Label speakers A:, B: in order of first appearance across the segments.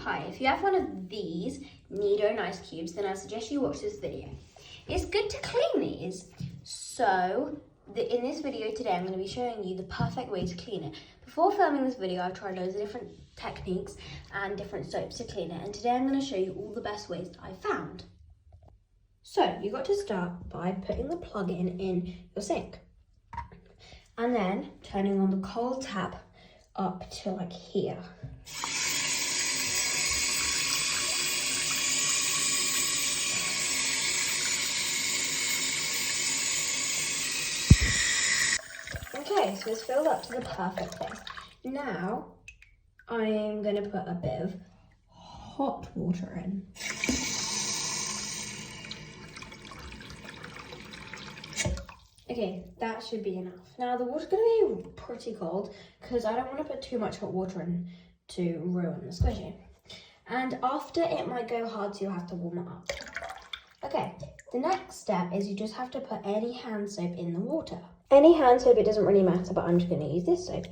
A: pie. If you have one of these NEE DOH ice cubes, then I suggest you watch this video. It's good to clean these. So in this video today, I'm going to be showing you the perfect way to clean it. Before filming this video, I've tried loads of different techniques and different soaps to clean it. And today I'm going to show you all the best ways that I've found. So you got to start by putting the plug in your sink. And then turning on the cold tap up to like here. Okay, so it's filled up to the perfect place. Now, I'm going to put a bit of hot water in. Okay, that should be enough. Now, the water's going to be pretty cold because I don't want to put too much hot water in to ruin the squishy. And after, it might go hard, so you'll have to warm it up. Okay, the next step is you just have to put any hand soap in the water. Any hand soap, it doesn't really matter, but I'm just going to use this soap.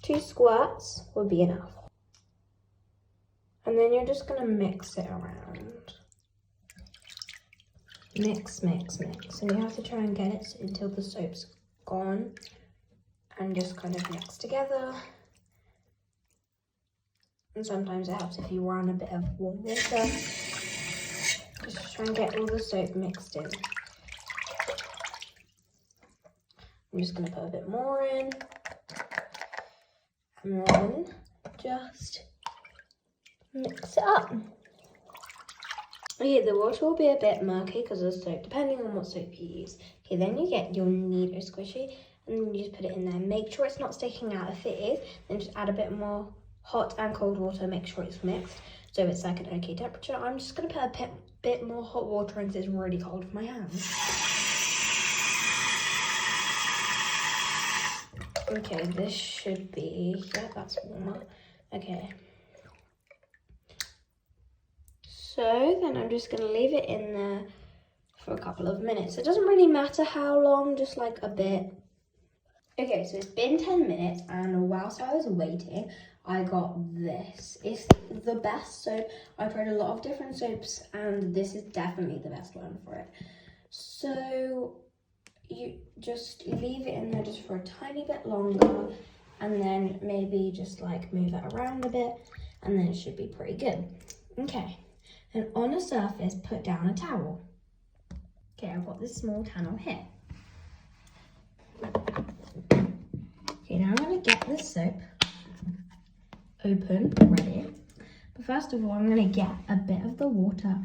A: 2 squirts would be enough. And then you're just going to mix it around. Mix, mix, mix. And you have to try and get it until the soap's gone. And just kind of mix together. And sometimes it helps if you run a bit of warm water. Just try and get all the soap mixed in. I'm just going to put a bit more in. And then just mix it up. Okay, the water will be a bit murky because of the soap, depending on what soap you use. Okay, then you get your NEE DOH squishy and then you just put it in there. Make sure it's not sticking out. If it is, then just add a bit more hot and cold water. Make sure it's mixed so it's like an okay temperature. I'm just going to put a bit more hot water in because it's really cold for my hands. Okay, this should be, yeah, that's warmer. Okay. So then I'm just going to leave it in there for a couple of minutes. It doesn't really matter how long, just like a bit. Okay, so it's been 10 minutes and whilst I was waiting, I got this. It's the best soap. I've tried a lot of different soaps and this is definitely the best one for it. So you just leave it in there just for a tiny bit longer and then maybe just like move it around a bit and then it should be pretty good. Okay, and on a surface put down a towel. Okay, I've got this small towel here. Okay, now I'm going to get this soap open, ready. But first of all, I'm going to get a bit of the water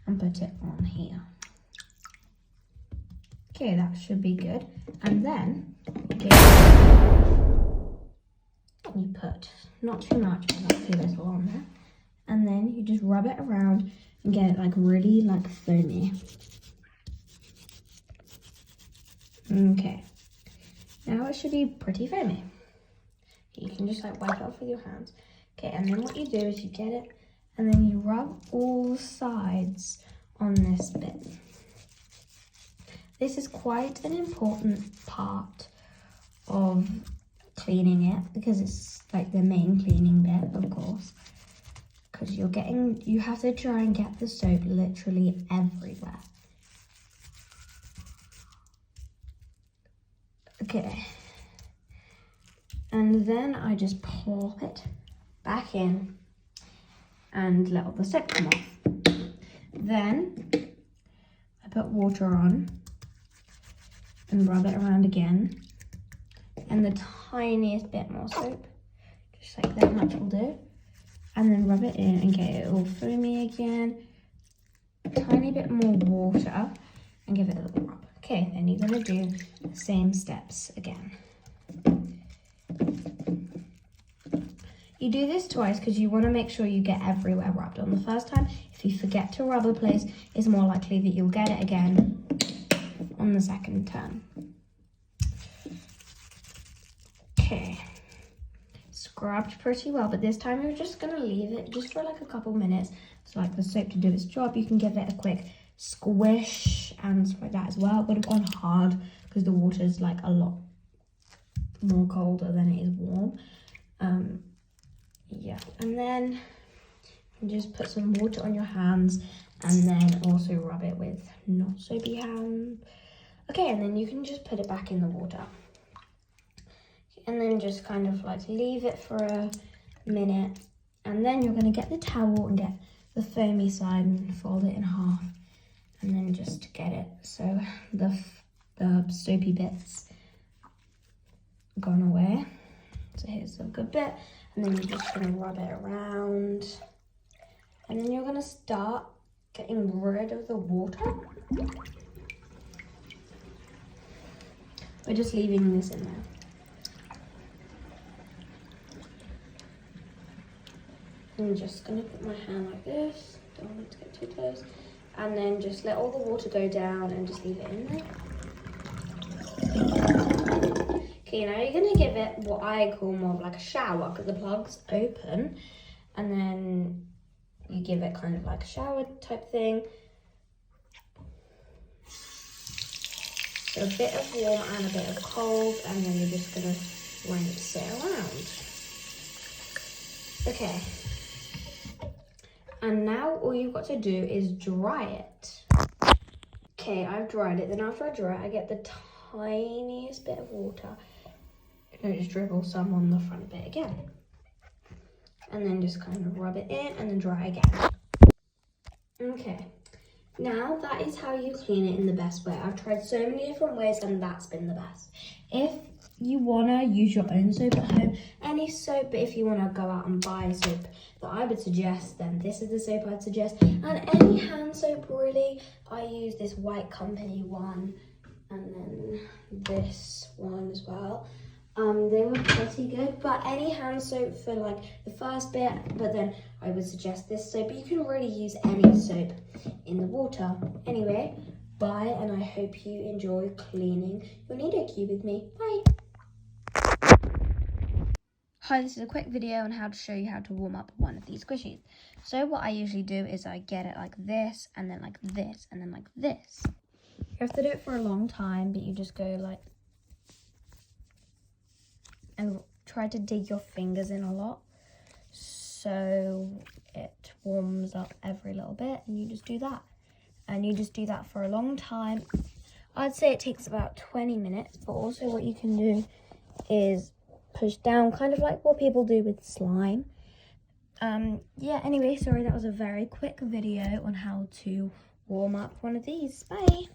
A: and put it on here. Okay, that should be good. And then you put not too much, but not too little on there. And then you just rub it around and get it like really like foamy. Okay, now it should be pretty foamy. You can just like wipe it off with your hands. Okay, and then what you do is you get it and then you rub all sides on this bit. This is quite an important part of cleaning it because it's like the main cleaning bit, of course. Because you have to try and get the soap literally everywhere. Okay. And then I just plop it back in and let all the soap come off. Then I put water on and rub it around again. And the tiniest bit more soap, just like that much will do. And then rub it in and get it all foamy again. A tiny bit more water and give it a little rub. Okay, then you're going to do the same steps again. You do this twice because you want to make sure you get everywhere rubbed. On the first time, if you forget to rub a place, it's more likely that you'll get it again on the second turn. Okay, scrubbed pretty well, but this time you're just going to leave it just for like a couple minutes so like the soap to do its job. You can give it a quick squish and stuff like that as well. It would have gone hard because the water is like a lot more colder than it is warm. Yeah, and then And just put some water on your hands and then also rub it with not soapy hands. Okay, and then you can just put it back in the water. And then just kind of like leave it for a minute. And then you're going to get the towel and get the foamy side and fold it in half. And then just get it so the soapy bits gone away. So here's a good bit. And then you're just going to rub it around. And then you're going to start getting rid of the water. We're just leaving this in there. I'm just going to put my hand like this. Don't want it to get too close. And then just let all the water go down and just leave it in there. Okay, now you're going to give it what I call more of like a shower because the plug's open. And then you give it kind of like a shower type thing. So a bit of warm and a bit of cold, and then you're just gonna rinse it around. Okay. And now all you've got to do is dry it. Okay, I've dried it. Then after I dry it, I get the tiniest bit of water. And I just dribble some on the front bit again. And then just kind of rub it in and then dry again. Okay, now that is how you clean it in the best way. I've tried so many different ways and that's been the best. If you want to use your own soap at home, any soap, but if you want to go out and buy soap that I would suggest, then this is the soap I'd suggest. And any hand soap really, I use this White Company one and then this one as well. They were pretty good, but any hand soap for like the first bit, but then I would suggest this soap. You can really use any soap in the water. Anyway, bye, and I hope you enjoy cleaning your NEE DOH with me. Bye. Hi, this is a quick video on how to show you how to warm up one of these squishies. So what I usually do is I get it like this, and then like this, and then like this. You have to do it for a long time, but you just go like and try to dig your fingers in a lot so it warms up every little bit, and you just do that. And you just do that for a long time. I'd say it takes about 20 minutes, but also what you can do is push down, kind of like what people do with slime. Yeah, anyway, sorry, that was a very quick video on how to warm up one of these. Bye.